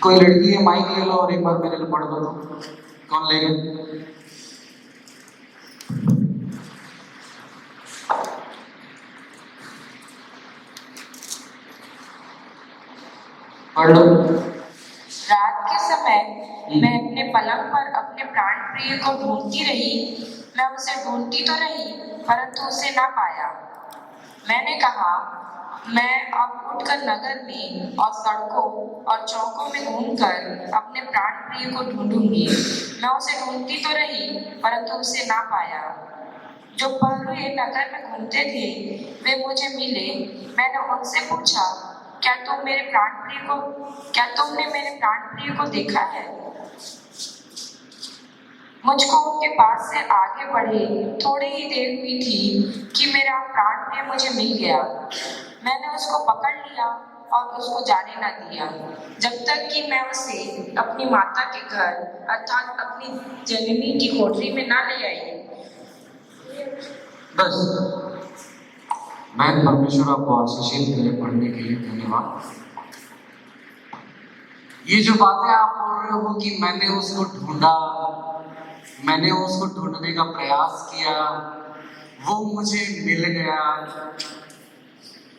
कोई लड़की है, माइक ले लो और एक बार मेरे लिए पढ़ दो तो। कौन लेगा? पढ़ लो। रात के समय मैं अपने पलंग पर अपने प्राण प्रिय को ढूंढती रही। मैं उसे ढूंढती तो रही परंतु उसे ना पाया। मैंने कहा मैं अब उठकर नगर में और सड़कों और चौकों में घूमकर अपने प्राण प्रिय को ढूंढूंगी। मैं उसे ढूंढती तो रही परंतु उसे ना पाया। जो पहरुए नगर में घूमते थे वे मुझे मिले। मैंने उनसे पूछा क्या तुमने मेरे प्राण प्रिय को देखा है? मुझको उनके पास से आगे बढ़े थोड़ी ही देर हुई थी कि मेरा प्राण प्रिय मुझे मिल गया। मैंने उसको पकड़ लिया और उसको जाने न दिया जब तक कि मैं उसे अपनी माता के घर अर्थात अपनी जननी की कोठरी में ना ले आई। बस मैं परमेश्वर आपको आशीषित करे पढ़ने के लिए धन्यवाद। ये जो बातें आप बोल रहे हो कि मैंने उसको ढूंढा, मैंने उसको ढूंढने का प्रयास किया, वो मुझे मिल गया,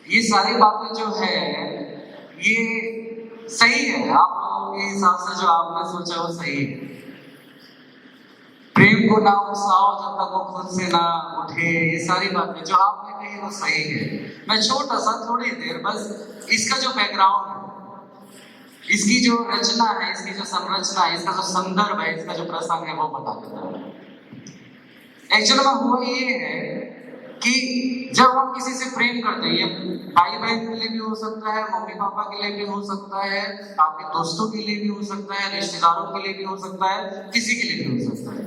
ये सारी बातें जो है ये सही है। आप लोगों के हिसाब से जो आपने सोचा वो सही है। प्रेम को ना उकसाओ जब तक वो खुद से ना उठे, ये सारी बातें जो आपने कही वो सही है। मैं छोटा सा थोड़ी देर बस इसका जो बैकग्राउंड है, इसकी जो रचना है, इसकी जो संरचना है, इसका जो संदर्भ है, इसका जो प्रसंग है वो बता देता हूँ। एक्चुअली में हुआ ये है कि जब हम किसी से प्रेम करते हैं, ये भाई बहन के लिए भी हो सकता है, मम्मी पापा के लिए भी हो सकता है, आपके दोस्तों के लिए भी हो सकता है, रिश्तेदारों के लिए भी हो सकता है, किसी के लिए भी हो सकता है।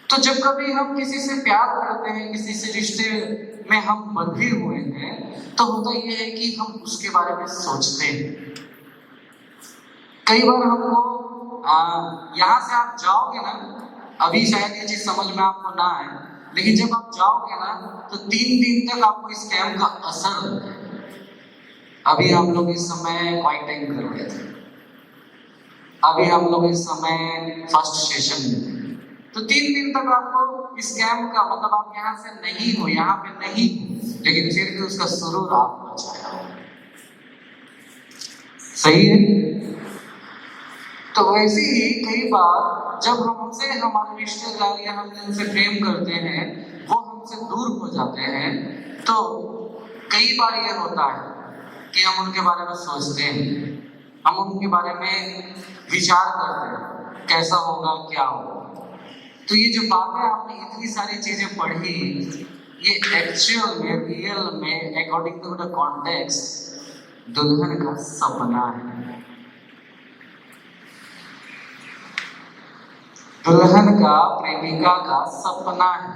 तो जब कभी हम किसी से प्यार करते हैं, किसी से रिश्ते में हम बंधे हुए हैं, तो होता यह है कि हम उसके बारे में सोचते हैं। कई बार हमको यहाँ से आप जाओगे ना, अभी शायद ये चीज समझ में आपको ना आए, लेकिन जब आप जाओगे ना तो 3 दिन तक आपको इस कैंप का असर होता है। अभी हम लोग इस समय क्वारंटाइन कर रहे थे, अभी हम लोग इस समय फर्स्ट सेशन में थे, तो 3 दिन तक आपको इस कैंप का मतलब आप यहाँ से नहीं हो, यहाँ पे नहीं, लेकिन फिर भी उसका सुरूर आपको अच्छा है। सही है। तो वैसे ही कई बार जब हमसे हमारे रिश्तेदार या हम जिनसे प्रेम करते हैं वो हमसे दूर हो जाते हैं, तो कई बार ये होता है कि हम उनके बारे में सोचते हैं, हम उनके बारे में विचार करते हैं कैसा होगा, क्या होगा। तो ये जो बातें आपने इतनी सारी चीजें पढ़ी, ये एक्चुअल में रियल में अकॉर्डिंग टू द कॉन्टेक्स्ट दुल्हन का सपना है, दुल्हन का प्रेमिका का सपना है।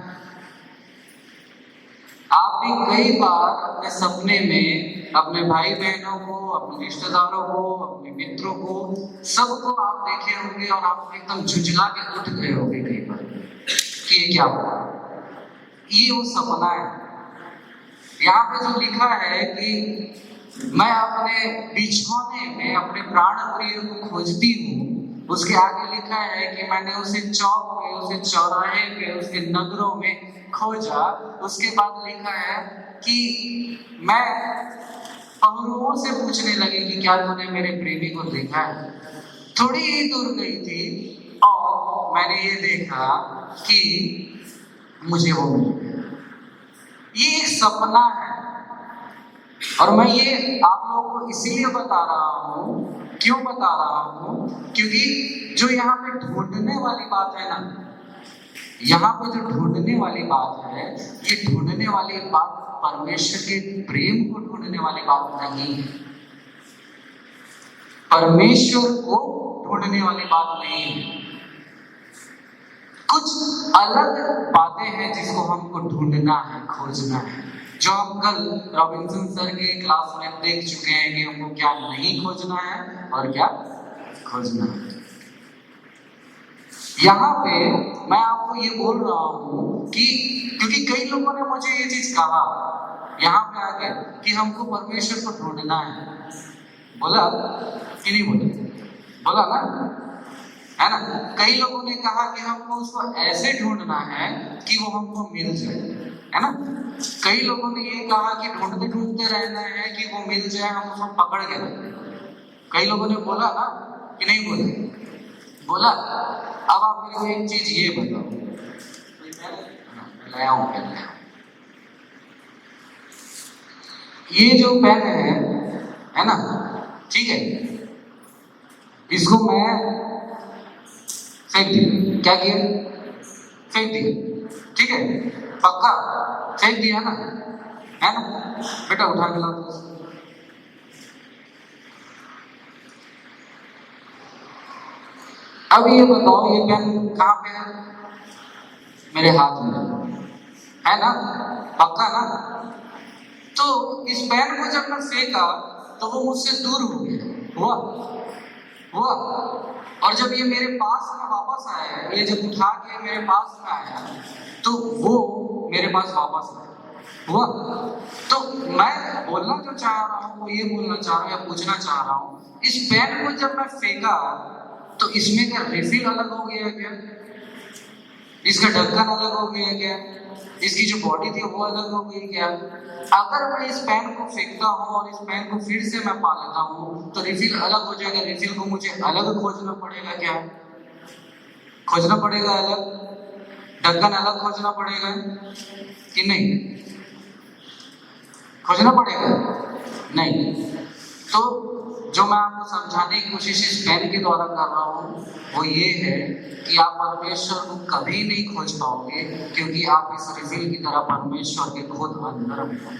आप भी कई बार अपने सपने में अपने भाई बहनों को, अपने रिश्तेदारों को, अपने मित्रों को, सबको आप देखे होंगे और आप एकदम झुंझला के उठ गए होंगे कई बार कि ये क्या हुआ। ये वो सपना है। यहाँ पे जो लिखा है कि मैं अपने बिछौने में अपने प्राण प्रिय को खोजती हूँ, उसके आगे लिखा है कि मैंने उसे चौक पे, उसे चौराहे पे, उसके नगरों में खोजा। उसके बाद लिखा है कि मैं पहरुओं से पूछने लगी कि क्या तूने मेरे प्रेमी को देखा है। थोड़ी ही दूर गई थी और मैंने ये देखा कि मुझे वो मिल गया। ये एक सपना है और मैं ये आप लोगों को इसीलिए बता रहा हूँ, क्यों बता रहा हूँ, क्योंकि जो यहाँ पे ढूंढने वाली बात है ना, यहाँ पे जो ढूंढने वाली बात है, ये ढूंढने वाली बात परमेश्वर के प्रेम को ढूंढने वाली बात नहीं, परमेश्वर को ढूंढने वाली बात नहीं है। कुछ अलग बातें हैं जिसको हमको ढूंढना है, खोजना है, जो हम कल रॉबिन्सन सर के क्लास में देख चुके हैं कि हमको क्या नहीं खोजना है और क्या खोजना है। यहाँ पे मैं आपको ये बोल रहा हूँ कि क्योंकि कई लोगों ने मुझे ये चीज कहा यहाँ पे आके कि हमको परमेश्वर को ढूंढना है, बोला कि नहीं बोला? बोला ना, है ना? कई लोगों ने कहा कि हमको उसको ऐसे ढूंढना है कि वो हमको मिल जाए, है ना? कई लोगों ने ये कहा कि ढूंढते ढूंढते रहना है कि वो मिल जाए, हम उसको पकड़ के रखें। कई लोगों ने बोला ना कि नहीं बोला? बोला। अब आप मेरे को एक चीज ये बताओ, लाया हूं पेन, ये जो पेन है ना, ठीक है, इसको मैं फेंक दिया। क्या किया? फेंक दिया, ठीक है? पक्का फेंक दिया ना, है ना? बेटा उठा के लाओ तो। अब ये बताओ, ये पेन कहाँ पे है? मेरे हाथ में है ना, पक्का ना? तो इस पेन को जब मैं फेंका तो वो मुझसे दूर हो गया, हुआ। और जब ये मेरे पास में वापस आया, ये जब उठा के मेरे पास में आया तो वो मेरे पास वापस आया, हुआ। तो मैं बोलना जो चाह रहा हूँ वो ये बोलना चाह रहा हूँ या पूछना चाह रहा हूँ, इस पेन को जब मैं फेंका तो इसमें क्या रिफिल अलग हो गया क्या? इसका ढक्कन अलग हो गया क्या? इसकी जो बॉडी थी वो अलग हो गई क्या? अगर मैं इस पेन को फेंकता हूँ और इस पेन को फिर से मैं पा लेता हूँ तो रिफिल अलग हो जाएगा। रिफिल को मुझे अलग खोजना पड़ेगा क्या? खोजना पड़ेगा अलग, ढक्कन अलग खोजना पड़ेगा कि नहीं? खोजना पड़ेगा नहीं। तो जो मैं आपको समझाने की कोशिश इस पेन के द्वारा कर रहा हूँ वो ये है कि आप परमेश्वर को कभी नहीं खोज पाओगे, क्योंकि आप इस रिफिल की तरह परमेश्वर के खुद अंदर में हो।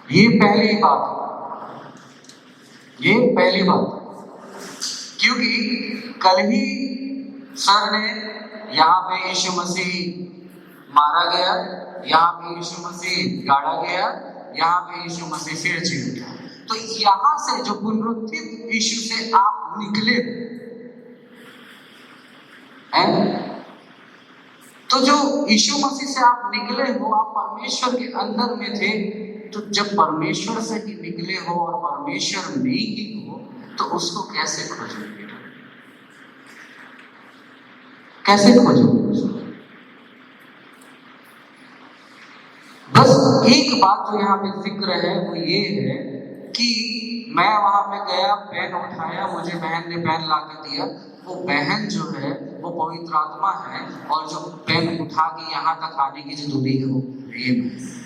ये पहली बात, क्योंकि कल ही सर ने यहाँ पे यीशु मसीह मारा गया, यहाँ पे यीशु मसीह गाड़ा गया, यहाँ पे यीशु मसीह फिर जी उठा। तो यहाँ से जो पुनरुत्थित यीशु से आप निकले हैं, तो जो यीशु मसीह से आप निकले हो, आप परमेश्वर के अंदर में थे। तो जब परमेश्वर से ही निकले हो और परमेश्वर में ही हो तो उसको कैसे खोजोगे? कैसे खोजोगे उसको? बस एक बात जो यहाँ पे जिक्र है वो ये है कि मैं वहां पे गया, पेन उठाया, मुझे बहन ने पेन ला के दिया। वो बहन जो है वो पवित्र आत्मा है, और जो पेन उठा के यहाँ तक आने की जो दूरी है वो प्रेम है।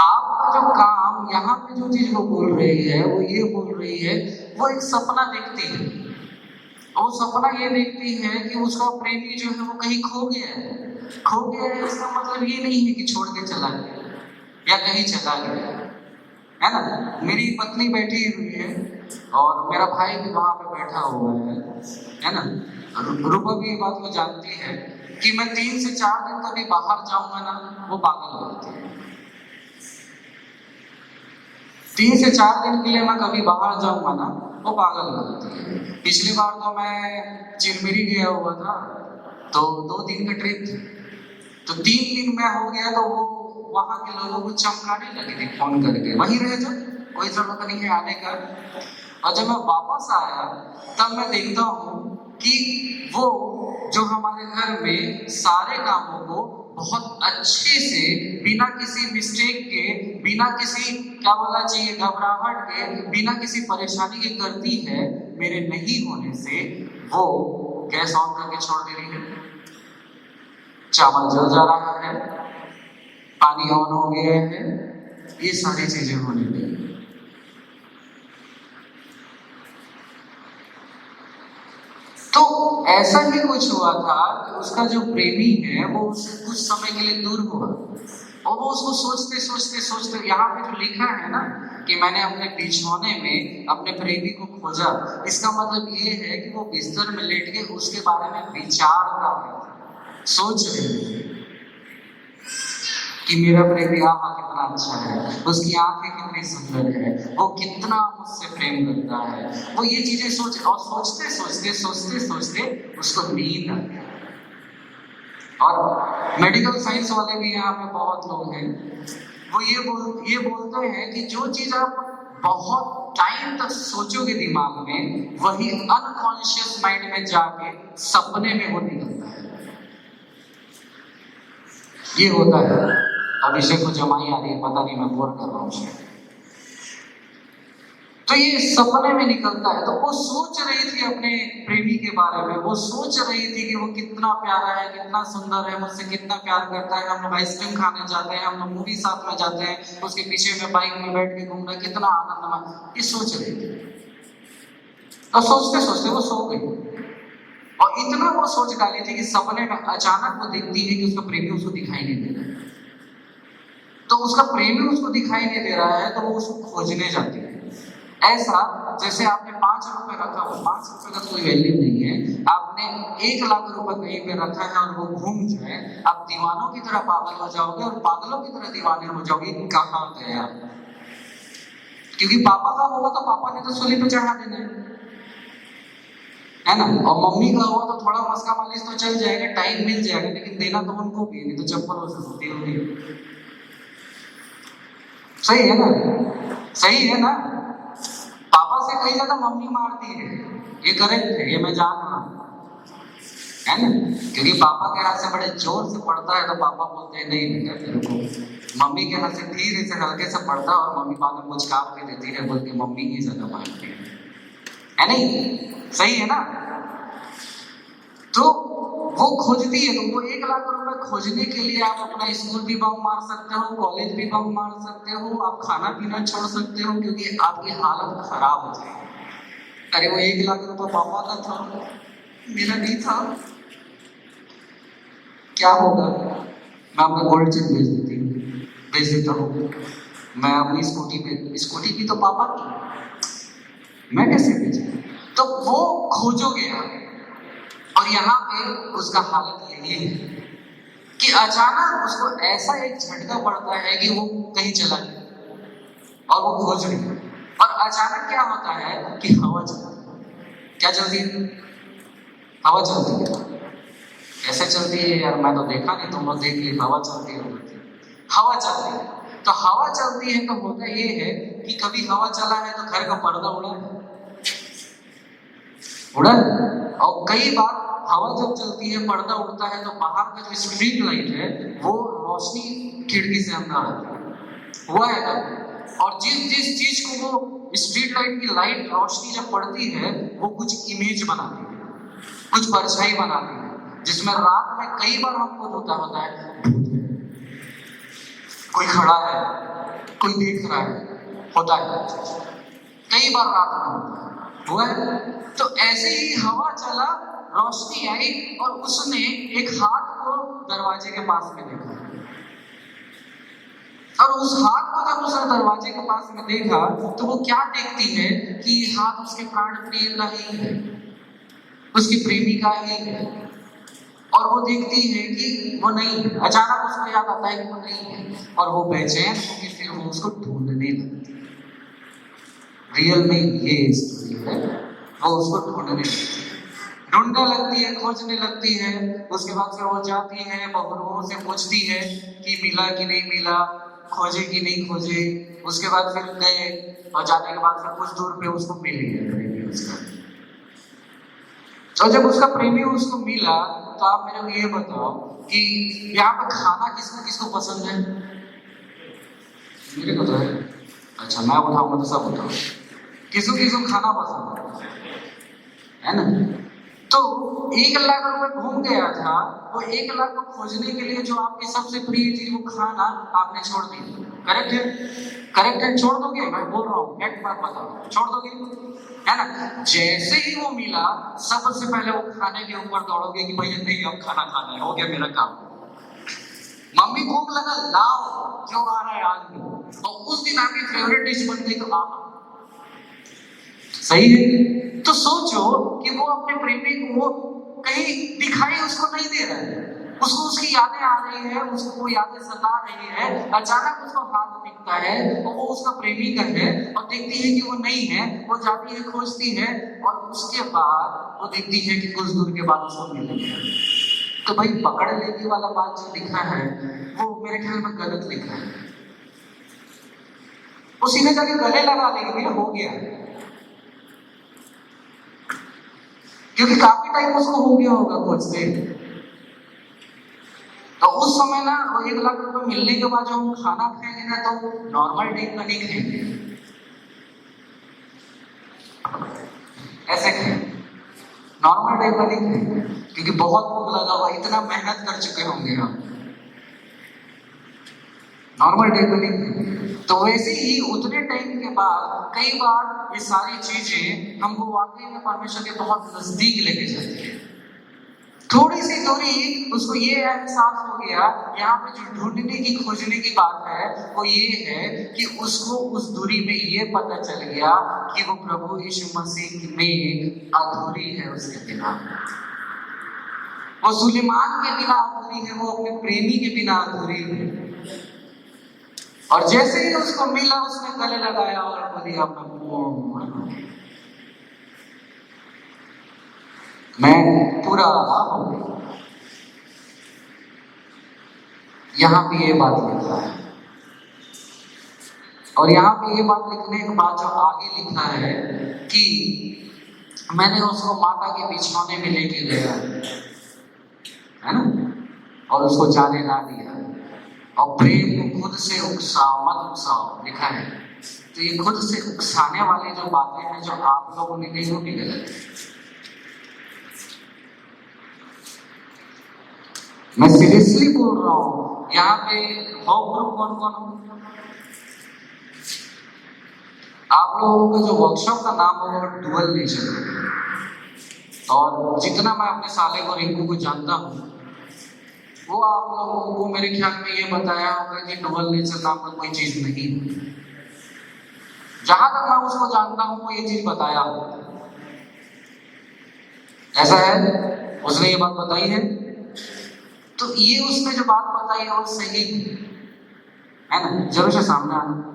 आपका जो काम यहाँ पे जो चीज वो बोल रही है वो ये बोल रही है, वो एक सपना देखती है, और सपना ये देखती है कि उसका प्रेमी जो है वो कहीं खो गया है। इसका मतलब ये नहीं है कि छोड़ के चला गया या कहीं चला गया, है ना? मेरी पत्नी बैठी हुई है और मेरा भाई भी वहां पे बैठा हुआ है ना? रूपा भी ये बात को जानती है कि मैं 3 से 4 दिन कभी बाहर जाऊंगा ना, वो पागल हो जाती है। 3 से 4 दिन के लिए मैं कभी बाहर जाऊंगा ना, वो पागल हो जाती है। पिछली बार तो मैं चिरमिरी गया हुआ था, तो 2 दिन का ट्रिप था, तो 3 दिन मैं हो गया, तो वो वहां के लोगों को चमकाने लगे थे फोन करके, वहीं रह जा, कोई जरूरत नहीं है आने का। और जब मैं वापस आया तब मैं देखता हूँ कि वो जो हमारे घर में सारे कामों को बहुत अच्छे से, बिना किसी मिस्टेक के, बिना किसी क्या बोलना चाहिए घबराहट के, बिना किसी परेशानी के करती है, मेरे नहीं होने से वो गैस ऑन करके छोड़ दे रही है, चावल जल जा रहा है, पानी ऑन हो गया है, ये सारी चीजें होने लगी। तो ऐसा ही कुछ हुआ था कि उसका जो प्रेमी है वो उससे कुछ समय के लिए दूर हुआ, और वो उसको सोचते यहाँ पे जो लिखा है ना कि मैंने अपने बिछौने में अपने प्रेमी को खोजा, इसका मतलब ये है कि वो बिस्तर में लेट के उसके बारे में विचार कर रहे थे, सोच रहे थे कि मेरा प्रेमी आहा कितना अच्छा है, उसकी आंखें कितनी सुंदर है, वो कितना मुझसे प्रेम करता है। वो ये चीजें सोचते उसको नींद आ गई। और मेडिकल साइंस वाले भी यहाँ पे बहुत लोग हैं, वो ये बोलते हैं कि जो चीज आप बहुत टाइम तक सोचोगे दिमाग में, वही अनकॉन्शियस माइंड में जाके सपने में वो निकलता है। ये होता है। अभिषेक को जमाई आ रही है, पता नहीं मैं बोर कर रहा हूँ। तो ये सपने में निकलता है। तो वो सोच रही थी अपने प्रेमी के बारे में, वो सोच रही थी कि वो कितना प्यारा है, कितना सुंदर है, मुझसे कितना प्यार करता है, हम लोग आइसक्रीम खाने जाते हैं, हम लोग मूवी साथ में जाते हैं, उसके पीछे में बाइक में बैठ के घूम रहे, कितना आनंद। ये सोच रही थी। और सोचते सोचते वो सो गई, और इतना वो सोच डाली थी कि सपने में अचानक वो देखती है कि उसका प्रेमी उसको दिखाई नहीं दे रहा है। तो उसका प्रेमी उसको दिखाई नहीं दे रहा है, तो वो उसको खोजने जाती है। ऐसा जैसे आपने 5 रुपए रखा हो, 5 रुपए का कोई वैल्यू नहीं है, आपने 1 लाख रुपए कहीं पे रखा है और वो घूम जाए, आप दीवानों की तरह पागल हो जाओगे और पागलों की तरह दीवाने हो जाओगे। कहाँ गया? क्योंकि पापा का होगा तो पापा ने तो सूली पे चढ़ा देना है ना, और मम्मी का हुआ तो थोड़ा मस्का मालिश तो चल जाएगा, टाइम मिल जाएगा, लेकिन देना तो उनको भी नहीं, तो चप्पल से होती होगी। सही है ना? सही है ना? पापा से कहीं ज्यादा मम्मी मारती है, ये करेक्ट है, ये मैं जान रहा हूं, है ना? क्योंकि पापा के हाथ से बड़े जोर से पड़ता है तो पापा बोलते हैं नहीं बेटा तेरे को। मम्मी के हाथ से धीरे से हल्के से पड़ता है और मम्मी बाद में मुझकार के देती है, बोलती मम्मी ही ज्यादा मारती है नहीं? सही है ना? तो वो खोजती है, तो वो 1 लाख रुपए खोजने के लिए आप अपना स्कूल भी बंक मार सकते हो, कॉलेज भी बंक मार सकते हो, आप खाना पीना छोड़ सकते हो, क्योंकि आपकी हालत खराब हो जाएगी। अरे वो 1 लाख रुपए पापा का था, मेरा नहीं था, क्या होगा? मैं आपका गोल्ड चेन भेज देता हूँ। मैं अपनी स्कूटी की तो पापा की, मैं कैसे भेजूं? तो वो खोजोगे आप। और यहाँ पे उसका हालत यही है कि अचानक उसको ऐसा एक झटका पड़ता है कि वो कहीं चला गया और वो खोज रही है, और अचानक क्या होता है कि हवा चलती है। क्या चलती है? हवा चलती है। कैसे चलती है यार? मैं तो देखा नहीं, तुम लोग देख ली। हवा चलती है, हवा चलती है। तो हवा चलती है तो होता ये है कि कभी हवा चला है तो घर का पर्दा उड़ा और कई बार हवा जब चलती है, पर्दा उड़ता है, तो बाहर का जो स्ट्रीट लाइट है वो रोशनी खिड़की से अंदर आती है, हुआ है कभी? और जिस चीज को वो स्ट्रीट लाइट की लाइट रोशनी जब पड़ती है, वो कुछ इमेज बनाती है, कुछ परछाई बनाती है, जिसमें रात में कई बार हमको होता है कोई खड़ा है, कोई देख रहा है, होता है कई बार रात में होता है, हुआ है। तो ऐसे ही हवा चला, रोशनी आई और उसने एक हाथ को दरवाजे के पास में देखा, और उस हाथ को जब उसने दरवाजे के पास में देखा तो वो क्या देखती है कि ये हाथ उसके प्राण प्रिय का ही है, उसकी प्रेमिका ही है, और वो देखती है कि वो नहीं है। अचानक उसको याद आता है कि वो नहीं है, और वो बेचैन होकर फिर वो उसको ढूंढने लगती है। रियल में ये स्टोरी है, वो उसको ढूंढने लगती है, खोजने लगती है। उसके बाद फिर वो जाती है, बबुओं से पूछती है कि मिला कि नहीं मिला, खोजे कि नहीं खोजे। उसके बाद फिर गए, और जाने के बाद फिर कुछ दूर पे उसको मिली है प्रेमी उसका। और जब उसका प्रेमी उसको मिला तो आप मेरे को ये बताओ कि यहाँ पे खाना किसको पसंद है? मेरे को तो है। अच्छा, मैं बताऊंगा तो सब बताओ किसको खाना पसंद है ना? तो 1 लाख रुपए घूम गया था, वो 1 लाख को खोजने के लिए जो आपकी सबसे प्रिय चीज वो खाना आपने छोड़ दी। करेक्ट है? करेक्ट है? छोड़ दोगे? मैं बोल रहा हूँ, एक बात बताओ, छोड़ दोगे है ना? जैसे ही वो मिला, सबसे पहले वो खाने के ऊपर दौड़ोगे कि भैया नहीं अब खाना खाना है, हो गया मेरा काम। मम्मी भूख लगा, लाओ क्यों आ रहा है आज भी, और उस दिन आपकी फेवरेट डिश बन गई तो आप सही है। तो सोचो कि वो अपने प्रेमी को कहीं दिखाई उसको नहीं दे रहा है, उसको उसकी यादें आ रही है, उसको वो यादें सता रही है। अचानक उसको हाथ दिखता है और वो उसका प्रेमी का है, और देखती है कि वो नहीं है, वो जाती है खोजती है, और उसके बाद वो देखती है कि कुछ दूर के बाद उसको मिल गया। तो भाई पकड़ लेने वाला बात जो लिखा है वो मेरे ख्याल में गलत लिखा है। वो सीधे जाके गले लगा लेंगे, भैया हो गया, क्योंकि काफी टाइम उसको हो गया होगा खोजते। तो उस समय ना वो 1 लाख रुपए मिलने के बाद जो हम खाना खाएंगे ना, तो नॉर्मल टाइप का नहीं खाएंगे, ऐसे खाएंगे, नॉर्मल टाइप का नहीं खाएंगे, क्योंकि बहुत भूख लगा हुआ, इतना मेहनत कर चुके होंगे हम, नॉर्मल टाइप का नहीं खाएंगे। तो वैसे ही उतने टाइम के बाद कई बार ये सारी चीजें हमको वाकई में परमेश्वर के बहुत नजदीक लेके जाती है। थोड़ी सी दूरी उसको ये एहसास हो गया, यहाँ पे जो ढूंढने की खोजने की बात है वो ये है कि उसको उस दूरी में ये पता चल गया कि वो प्रभु यीशु मसीह में अधूरी है उसके बिना। वो सुलेमान के बिना अधूरी है, वो अपने प्रेमी के बिना अधूरी है। और जैसे ही उसको मिला उसने गले लगाया और बोलिया मैं पूरा हो गया। यहाँ पे ये बात लिखा है, और यहाँ पे ये बात लिखने के बाद जो आगे लिखा है कि मैंने उसको माता के बिछौने में लेके गया, है ना, और उसको जाने ना दिया, और प्रेम को खुद से उकसाओ मत उकसाओ लिखा है। तो ये खुद से उकसाने वाली जो बातें हैं जो आप लोगों ने कही वो भी गलत है। मैं सीरियसली बोल रहा हूँ, यहाँ पे होप ग्रुप कौन कौन हो? आप लोगों का जो वर्कशॉप का नाम है वो डुअल नेचर है, और जितना मैं अपने साले को रिंकू को जानता हूँ वो आप लोगों को मेरे ख्याल में ये बताया होगा कि डुअल नेचर नाम का कोई चीज नहीं। जहां तक मैं उसको जानता हूँ वो ये चीज बताया होगा, ऐसा है, उसने ये बात बताई है। तो ये उसने जो बात बताई है वो सही है ना, जरूर से सामने आना।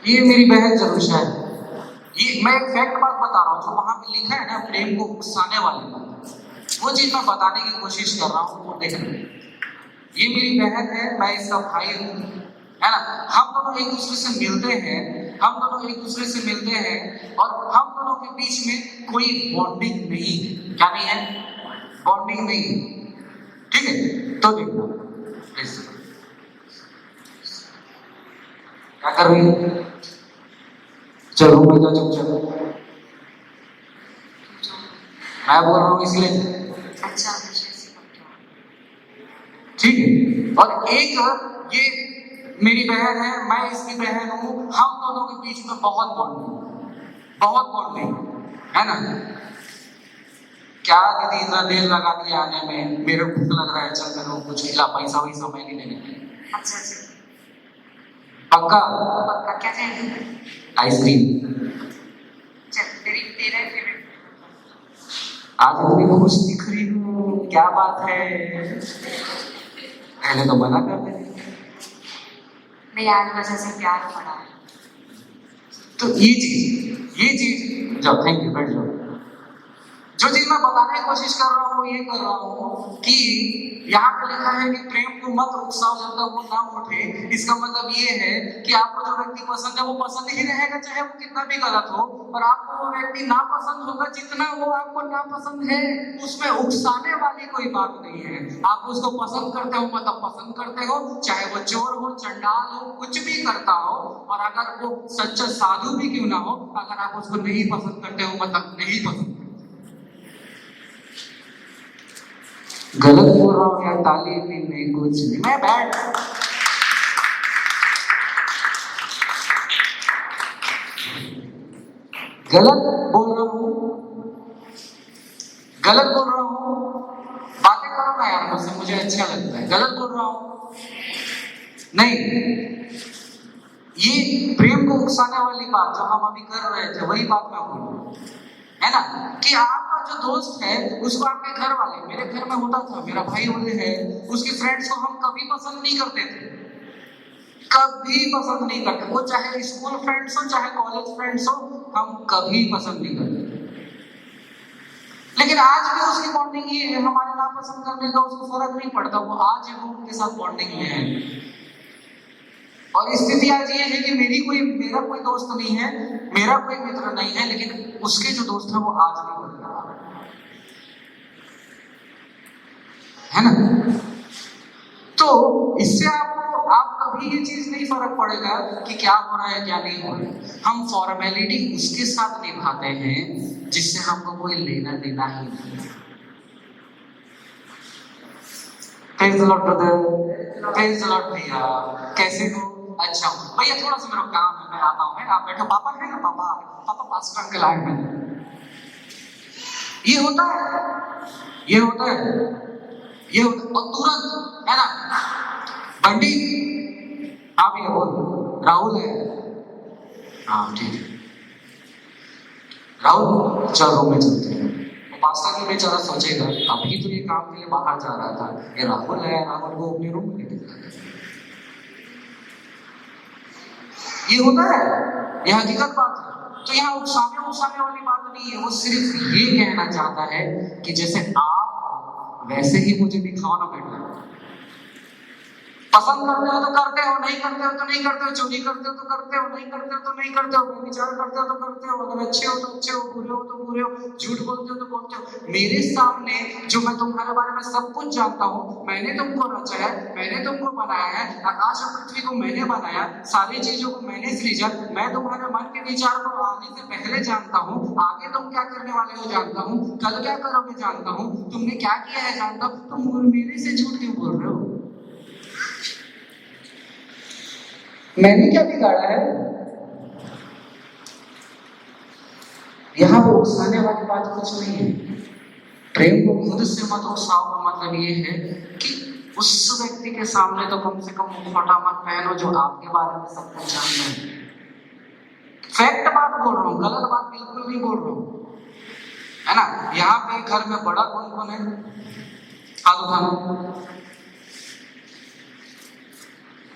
ये मेरी बहन जरूर है, ये मैं एक फैक्ट बात बता रहा हूँ, जो वहां पे लिखा है ना प्रेम को उकसाने वाली बात, वो चीज मैं बताने की कोशिश कर रहा हूँ। वो देखना, ये मेरी बहन है, मैं इसका भाई हूँ, है ना। हम दोनों एक दूसरे से मिलते हैं, हम दोनों एक दूसरे से मिलते हैं, और हम दोनों के बीच में कोई बॉन्डिंग नहीं है। क्या नहीं है? बॉन्डिंग नहीं है, ठीक है। तो देखो क्या कर रही है, चलो मैं जा चुपचाप, मैं बोल रहा हूँ इसलिए, अच्छा ठीक है। और एक ये मेरी बहन है, मैं इसकी बहन हूँ, हम दोनों के बीच में बहुत बॉन्डिंग है ना। क्या दीदी इतना देर लगा दिया आने में, मेरे भूख लग रहा है, चल मेरे को कुछ खिला, पैसा वैसा मैं नहीं देने। अच्छा पक्का पक्का क्या चाहिए? आइसक्रीम। चल तेरा फेवरेट। आज इतनी खुश दिख रही हूँ, क्या बात है? पहले तो मना कर दे। नहीं, आज बस ऐसे प्यार पड़ा है। तो ये चीज जाओ, थैंक यू, बैठ जाओ। जो चीज मैं बताने की कोशिश कर रहा हूँ, ये कर रहा हूँ कि यहाँ पे लिखा है कि प्रेम को मत उकसाओ जब तक वो ना उठे। इसका मतलब ये है कि आपको जो व्यक्ति पसंद है वो पसंद ही रहेगा, चाहे वो कितना भी गलत हो। और आपको वो व्यक्ति ना पसंद होगा जितना वो आपको ना पसंद है, उसमें उकसाने वाली कोई बात नहीं है। आप उसको पसंद करते हो मतलब पसंद करते हो, चाहे वो चोर हो, चंडाल हो, कुछ भी करता हो। और अगर वो सच्चा साधु भी क्यों ना हो, अगर आप उसको नहीं पसंद करते हो मतलब नहीं पसंद। गलत बोल रहा हूँ यार, ताली नहीं, कुछ नहीं, मैं बैठ। गलत बोल रहा हूँ, बातें करो ना यार मुझसे, मुझे अच्छा लगता है। गलत बोल रहा हूँ नहीं, ये प्रेम को उकसाने वाली बात जो हम अभी कर रहे थे वही बात मैं बोल रहा हूँ, है ना। कि आपका जो दोस्त है उसको आपके घर वाले, मेरे घर में होता था, मेरा भाई होते हैं, उसके फ्रेंड्स को हम कभी पसंद नहीं करते थे, कभी पसंद नहीं करते, वो चाहे स्कूल फ्रेंड्स हो चाहे कॉलेज फ्रेंड्स हो, हम कभी पसंद नहीं करते। लेकिन आज भी उसकी बॉन्डिंग ये है, हमारे नापसंद करने का उसको फर्क नहीं पड़ता, वो आज भी उनके साथ बॉन्डिंग में है। और स्थिति आज ये है कि मेरा कोई दोस्त नहीं है, मेरा कोई मित्र नहीं है, लेकिन उसके जो दोस्त है वो आज भी बरकरार है ना। तो इससे आप कभी ये चीज नहीं फर्क पड़ेगा कि क्या हो रहा है क्या नहीं हो रहा है। हम फॉर्मेलिटी उसके साथ निभाते हैं जिससे हमको कोई लेना देना ही नहीं है। Praise the Lord brother, praise the Lord भैया, कैसे हो? अच्छा भैया, थोड़ा सा मेरा काम है, मैं आता हूँ। आप बैठो। पापा है ना? पापा पास्टर अंकल आए हैं। ये होता है और तुरंत, है ना? बंटी, हाँ भैया बोल। राहुल है? हाँ ठीक है। राहुल चल रूम में चलते हैं। पास्टर की बेचारा सोचेगा अभी तो ये काम के लिए बाहर जा रहा था, ये राहुल है, राहुल को अपने रूम में लेके चला गया। ये होता है, ये हकीकत बात है। तो यहाँ उकसाने वाली बात नहीं है, वो सिर्फ ये कहना चाहता है कि जैसे आप वैसे ही मुझे दिखाओ ना बेटा। पसंद करते हो तो करते हो, नहीं करते हो तो नहीं करते हो, चोरी करते हो तो करते हो, नहीं करते हो तो नहीं करते हो, विचार करते हो तो करते हो, अगर अच्छे हो तो अच्छे हो, बुरे हो तो बुरे हो, झूठ बोलते हो तो बोलते हो। मेरे सामने जो मैं तुम्हारे बारे में सब कुछ जानता हूँ, मैंने तुमको रचा है, मैंने तुमको बनाया है, आकाश और पृथ्वी को मैंने बनाया, सारी चीजों को मैंने सृजा, मैं तुम्हारे मन के विचार को आने से पहले जानता हूँ, आगे तुम क्या करने वाले हो जानता हूँ, कल क्या करोगे जानता हूँ, तुमने क्या किया है जानता हूँ। तुम मेरे से झूठ क्यों बोल रहे हो? मैंने क्या बिगाड़ा है? यहां वो उकसाने वाली बात कुछ नहीं है। प्रेम को खुद से मत उकसाओ का मतलब ये है कि उस व्यक्ति के सामने तो कम से कम मुखौटा मत पहनो जो आपके बारे में सब कुछ जानता है। फैक्ट बात बोल रहा हूँ, गलत बात बिल्कुल नहीं बोल रहा हूँ, है ना। यहाँ पे घर में बड़ा कौन कौन है? हाथ उठाना।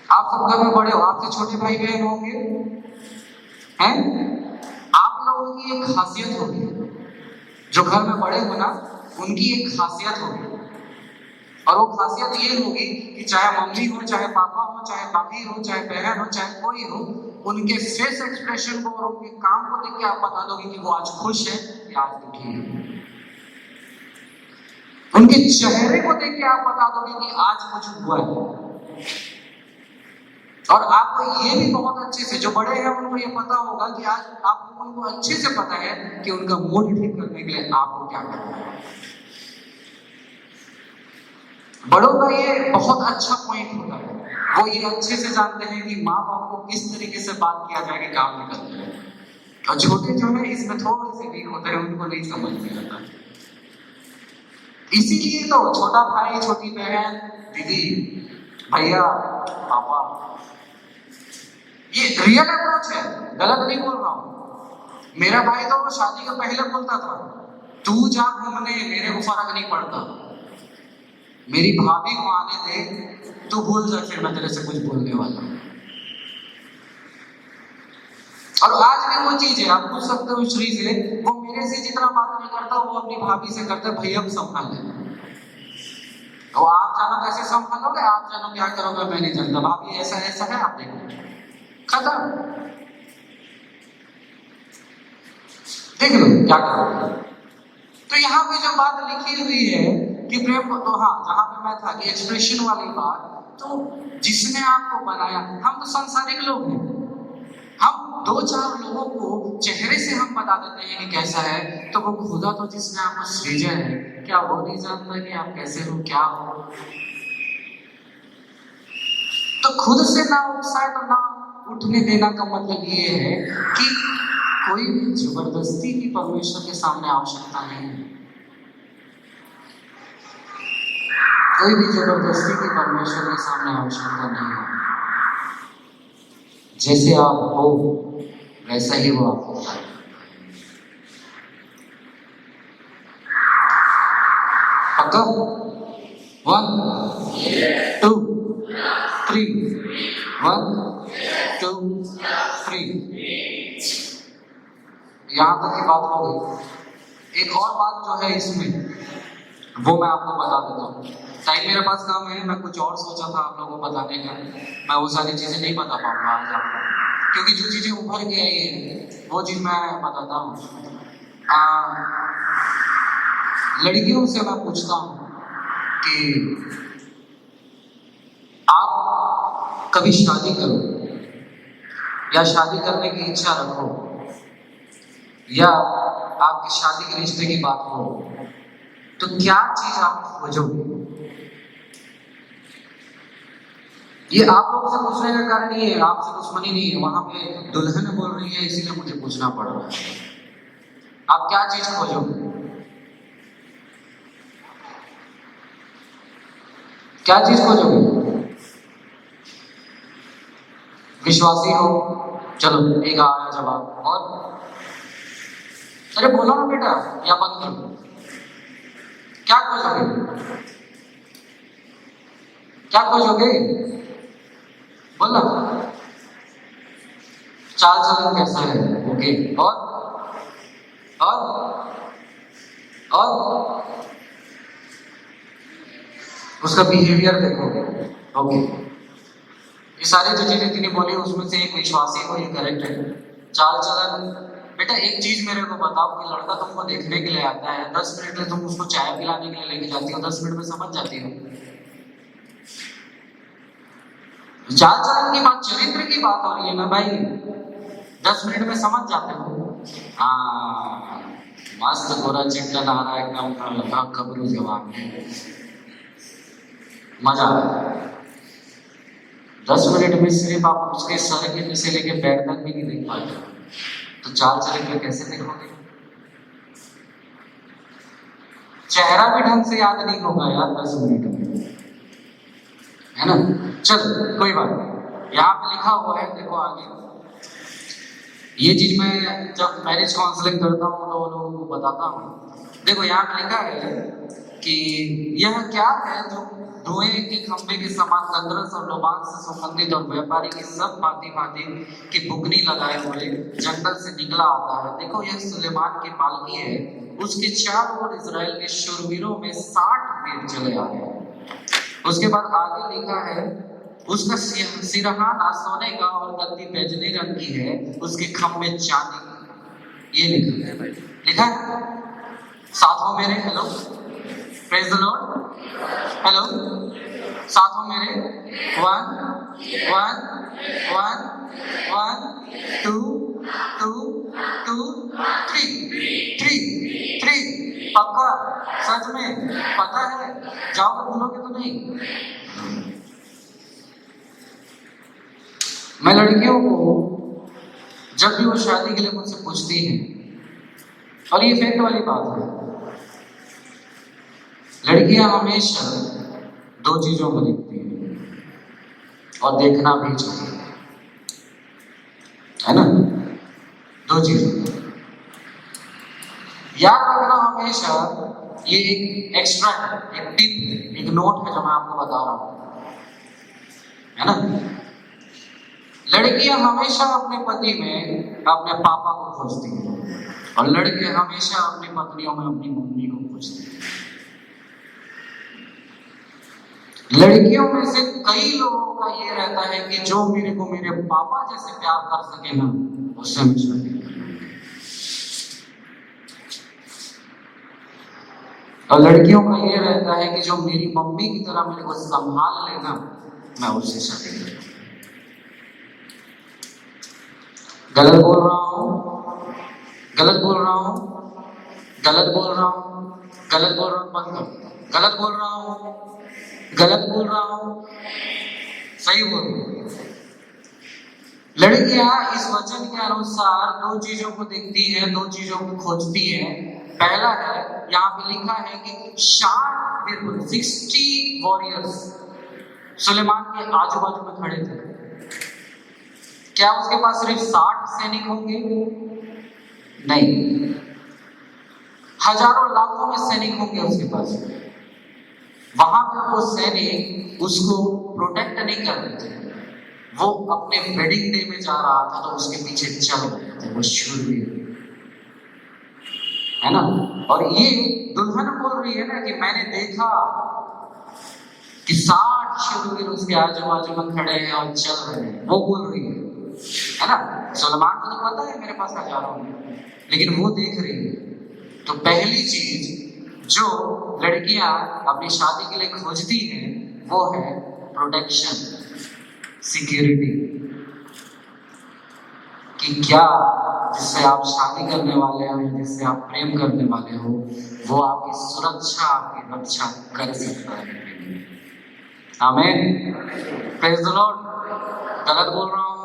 आप सब घर में बड़े हो, आपसे छोटे भाई बहन होंगे, हैं? आप लोगों की एक खासियत होगी, जो घर में बड़े हो ना, उनकी एक खासियत होगी, और वो खासियत ये होगी कि चाहे मम्मी हो, चाहे पापा हो, चाहे भाभी हो, चाहे बहन हो, चाहे कोई हो, उनके फेस एक्सप्रेशन को और उनके काम को देख के आप बता दोगे कि वो आज खुश है या आज दुखी है। उनके चेहरे को देख के आप बता दोगे कि आज कुछ हुआ है। और आपको ये भी बहुत अच्छे से, जो बड़े हैं उनको ये पता होगा कि आज आपको उनको अच्छे से पता है कि उनका मूड ठीक करने के लिए आपको क्या करना है। बड़ों का ये बहुत अच्छा पॉइंट होता है, वो ये अच्छे से जानते हैं कि माँ बाप को किस तरीके से बात किया जाए कि काम निकल जाए। और छोटे जो है इसमें थोड़े से वीक होते हैं, उनको नहीं समझ में आता। इसीलिए तो छोटा भाई, छोटी बहन, दीदी, भैया, पापा, ये रियल अप्रोच है, गलत नहीं बोल रहा हूं। मेरा भाई तो शादी के पहले बोलता था तू जा घूमने, मेरे को फर्क नहीं पड़ता, मेरी भाभी को आने दे, तू भूल जा, फिर मैं तेरे से कुछ बोलने वाला हूं। और आज भी वो चीज है, आप पूछ सकते हो श्री से, वो मेरे से जितना बात नहीं करता वो अपनी भाभी से करता, भैया को संभाल लेना। तो आप जानो कैसे संभालोगे, आप जानो क्या करोगे, मैं नहीं जानता। भाभी ऐसा ऐसा है, आप देखो, खत्म, देख लो क्या करोगे। तो यहाँ पे जो बात लिखी हुई है कि प्रेम को, तो हाँ, जहां पे मैं था कि एक्सप्रेशन वाली बात, तो जिसने आपको बनाया, हम तो सांसारिक लोग हैं, हम दो चार लोगों को चेहरे से हम बता देते हैं कि कैसा है, तो वो खुदा तो जिसने आपको सृजा है, क्या वो नहीं जानता कि आप कैसे हो, क्या हो? तो खुद से ना उकसाए तो ना उठने देना का मतलब ये है कि कोई भी जबरदस्ती की परमेश्वर के सामने आवश्यकता नहीं है। कोई भी जबरदस्ती की परमेश्वर के सामने आवश्यकता नहीं है। जैसे आप हो वैसा ही वो आपको। पक्का? 1 2 3 1 2 3। यहाँ तक की बात हो गई। एक और बात जो है इसमें, वो मैं आपको बता देता हूँ। टाइम मेरे पास कम है, मैं कुछ और सोचा था आप लोगों को बताने का, मैं वो सारी चीजें नहीं बता पाऊंगा आज आपको, क्योंकि जो चीजें उभर के आई है वो चीज मैं बताता हूँ। लड़कियों से मैं पूछता हूँ कि आप कभी शादी करो या शादी करने की इच्छा रखो या आपकी शादी के रिश्ते की बात हो, तो क्या चीज आप खोजोगे? ये आप लोगों से पूछने का कारण ये है, आपसे दुश्मनी नहीं है, वहां पे दुल्हन बोल रही है इसीलिए मुझे पूछना पड़ रहा है। आप क्या चीज खोजोगे? क्या चीज खोजोगे? विश्वासी हो? चलो एक आया जवाब। और अरे बोलो ना बेटा, या बंद करो। क्या खोजोगे? क्या खोजोगे? बोलो। चाल चलन कैसा है? ओके। और उसका बिहेवियर देखोगे। ओके। ये सारी जो चीजें तूने बोली उसमें से एक विश्वासी हो, ये करेक्ट है। चाल चलन, बेटा एक चीज मेरे को बताओ कि लड़का तुमको देखने के लिए आता है, 10 मिनट में तुम उसको चाय पिलाने के लिए लेके जाती हो, 10 मिनट में समझ जाती हो? चाल चलन की बात, चरित्र की बात हो रही है ना भाई, 10 मिनट में समझ जाते हो। हाँ, मस्त गोरा चिकन आ रहा है एकदम, खबरू जवाब है, मजा आ रहा है। 10 मिनट में सिर्फ आप उसके सर के नीचे लेके पैर तक भी नहीं देख पाते, तो चाल चरित्र कैसे देखोगे? चेहरा भी ढंग से याद नहीं होगा यार 10 मिनट में, है ना? चल कोई बात नहीं, यहाँ पे लिखा हुआ है, देखो आगे। ये चीज मैं जब मैरिज काउंसलिंग करता हूँ तो लोगों को बताता हूँ। देखो यहाँ पे लिखा है कि यह क्या है जो धुएं के खंभे के समान तंद्रस और लोबान से सुगंधित और व्यापारी की सब भांति भांति की बुकनी लगाए हुए जंगल से निकला आता है। देखो यह सुलेमान की पालकी है, उसके चारों ओर इजराइल के शूरवीरों में 60 वीर चले आ गए। उसके बाद आगे लिखा है, उसका सिरहाना सोने का और गद्दी बैजनी रंग की है, उसके खंभे चांदी की। ये लिखा है साथों मेरे, hello praise the lord, hello साथों मेरे, 1 1 1 1 2 2 2 3 पक्का? सच में पता है? जाओगे भूलोगे तो नहीं? मैं लड़कियों को जब भी वो शादी के लिए मुझसे पूछती हैं, और ये फैक्ट वाली बात है, लड़कियां हमेशा 2 चीजों को देखती हैं और देखना भी चाहिए, है ना? 2 चीजें याद रखना हमेशा। ये एक एक्स्ट्रा है, एक टिप, एक नोट है जो मैं आपको बता रहा हूं, है ना? लड़कियां हमेशा अपने पति में अपने पापा को खोजती हैं और लड़के हमेशा अपनी पत्नियों में अपनी मम्मी को खोजती हैं। लड़कियों में से कई लोगों का ये रहता है कि जो मेरे को मेरे पापा जैसे प्यार कर सके ना, उससे मैं शादी करूं। और लड़कियों का ये रहता है कि जो मेरी मम्मी की तरह मेरे को संभाल लेना, मैं उससे शादी करूं। गलत बोल रहा हूं? गलत बोल रहा हूं? गलत बोल रहा हूं? गलत बोल रहा हूं? बंद कर। गलत बोल रहा हूं? गलत बोल रहा हूं? सही बोल रहा हूं? लड़कियां इस वचन के अनुसार 2 चीजों को देखती हैं, 2 चीजों को खोजती हैं। पहला है, यहाँ पे लिखा है कि 60 वॉरियर्स सुलेमान के आजू बाजू में खड़े थे। क्या उसके पास सिर्फ 60 सैनिक होंगे? नहीं, हजारों लाखों में सैनिक होंगे उसके पास। वहां पर वो सैनिक उसको प्रोटेक्ट नहीं कर रहे थे, वो अपने वेडिंग डे में जा रहा था तो उसके पीछे चल रहे थे वो शूरवीर, है ना। और ये दुल्हन बोल रही है ना कि मैंने देखा कि 60 शूरवीर उसके आजू बाजू में खड़े हैं और चल रहे हैं, वो बोल रही है ना। सुलेमान को तो पता है मेरे पास हजारों हैं, लेकिन वो देख रही है। तो पहली चीज जो लड़कियां अपनी शादी के लिए खोजती हैं वो है प्रोटेक्शन, सिक्योरिटी, कि क्या जिससे आप शादी करने वाले हो, जिससे आप प्रेम करने वाले हो, वो आपकी सुरक्षा, आपकी रक्षा कर सकता है। आमीन, प्रेज़ द लॉर्ड। गलत बोल रहा हूँ?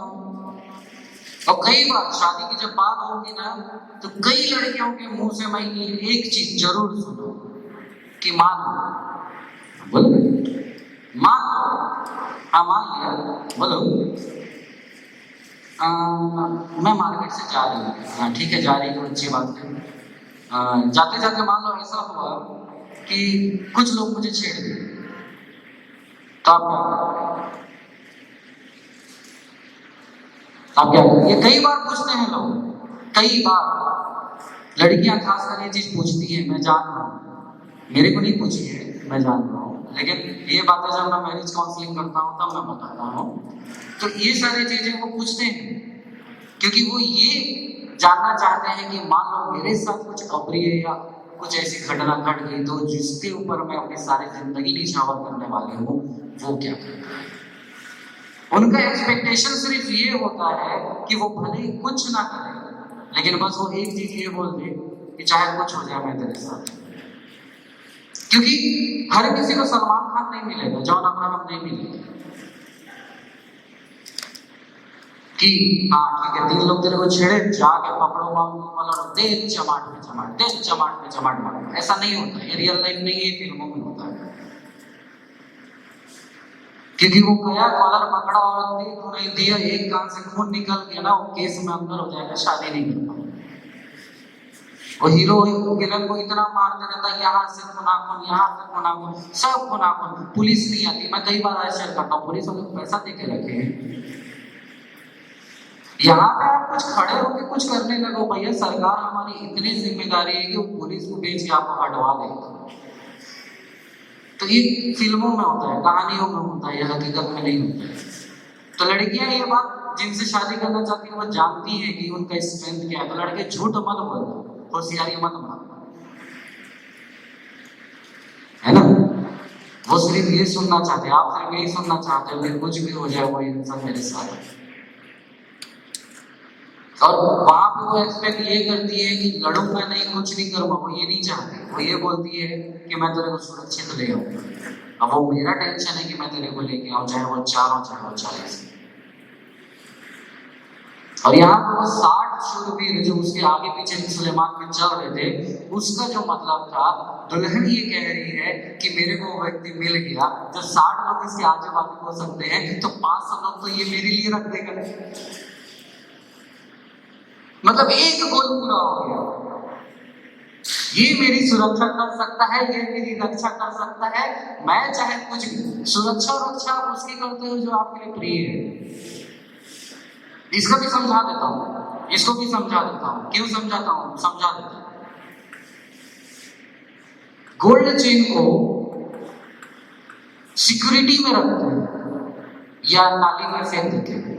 और कई बार शादी की जब बात होगी ना तो कई लड़कियों के मुंह से मैं ये एक चीज जरूर सुनो कि मान लो, बोलो मान लो, हाँ मान लिया, बोलो मैं मार्केट से जा रही हूँ, हाँ ठीक है जा रही हूँ, अच्छी बात है। जाते जाते मान लो ऐसा हुआ कि कुछ लोग मुझे छेड़ दिए, तो आप क्या करें? ये कई बार पूछते हैं लोग, कई बार लड़कियां खासकर ये चीज पूछती है, मैं जान रहा हूँ, मेरे को नहीं पूछी है, मैं जान रहा हूँ, लेकिन ये बातें जब मैं मैरिज काउंसलिंग करता हूँ तब मैं बताता हूँ। तो ये सारी चीजें वो पूछते हैं क्योंकि वो ये जानना चाहते हैं कि मान लो मेरे साथ कुछ अप्रिय या कुछ ऐसी घटना घट गई तो जिसके ऊपर मैं अपनी सारी जिंदगी निछावर करने वाली हूँ वो क्या करता है। उनका एक्सपेक्टेशन सिर्फ ये होता है कि वो भले ही कुछ ना करे, लेकिन बस वो एक चीज ये बोल दे कि चाहे कुछ हो जाए मैं तेरे साथ। क्योंकि हर किसी को सलमान खान नहीं मिलेगा, जॉन अब्राहम नहीं मिलेगा कि हाँ ठीक है 3 लोग तेरे को छेड़े, जाके पकड़ो मारो, दे चमाट पे चमाट, दे चमाट पे चमाट मारो। ऐसा नहीं होता, ये रियल लाइफ नहीं है, फिल्मों में होता है। क्योंकि वो गया कॉलर पकड़ा और दी तो नहीं दिया, एक कान से खून निकल गया ना, वो केस में अंदर हो जाएगा, शादी नहीं कर पाएगा। वो हीरो विलन को इतना मारते रहता है, यहाँ से खुनाखून, यहाँ से खुनाखून, सब खुनाखून, पुलिस नहीं आती। मैं कई बार ऐसा करता हूँ, पुलिस वाले को पैसा दे के रखे हैं, यहाँ पे आप कुछ खड़े होकर कुछ करने लगो, भैया सरकार हमारी इतनी जिम्मेदारी है कि वो पुलिस को भेज के आपको हटवा देगा। तो ये फिल्मों में होता है, कहानियों में होता है, ये हकीकत में नहीं होता है। तो लड़कियां ये बात जिनसे शादी करना चाहती है वो जानती है कि उनका स्ट्रेंथ क्या है। तो लड़के झूठ मत बोलना, होशियारी मत मारना, है ना। वो सिर्फ ये सुनना चाहते हैं, आप सिर्फ यही सुनना चाहते हो कि कुछ भी हो जाए वो इंसान मेरे साथ है। और वहां पे वो एक्सपेक्ट ये करती है कि लड़ूंगा नहीं, कुछ नहीं करूंगा, वो ये नहीं चाहती। वो ये बोलती है कि मैं तेरे को सुरक्षित ले आऊंगा। अब वो मेरा टेंशन है कि मैं तेरे को लेके आऊं, चाहे वो 4 हो चाहे वो 40। और यहाँ पर वो 60 शूरवीर जो उसके आगे पीछे सुलेमान के चल रहे थे, उसका जो मतलब था, दुल्हन ये कह रही है कि मेरे को व्यक्ति मिल गया, जब 60 लोग इसके आजू बाजू हो सकते हैं तो 500 लोग तो ये मेरे लिए रख देगा। मतलब एक गोल पूरा हो गया, ये मेरी सुरक्षा कर सकता है, ये मेरी रक्षा कर सकता है, मैं चाहे कुछ भी। सुरक्षा और रक्षा आप उसकी करते हो जो आपके लिए प्रिय है। इसको भी समझा देता हूँ, इसको भी समझा देता हूँ। क्यों समझाता हूँ? समझा देता हूँ। गोल्ड चेन को सिक्योरिटी में रखते हैं या नाली में फेंक देते हैं?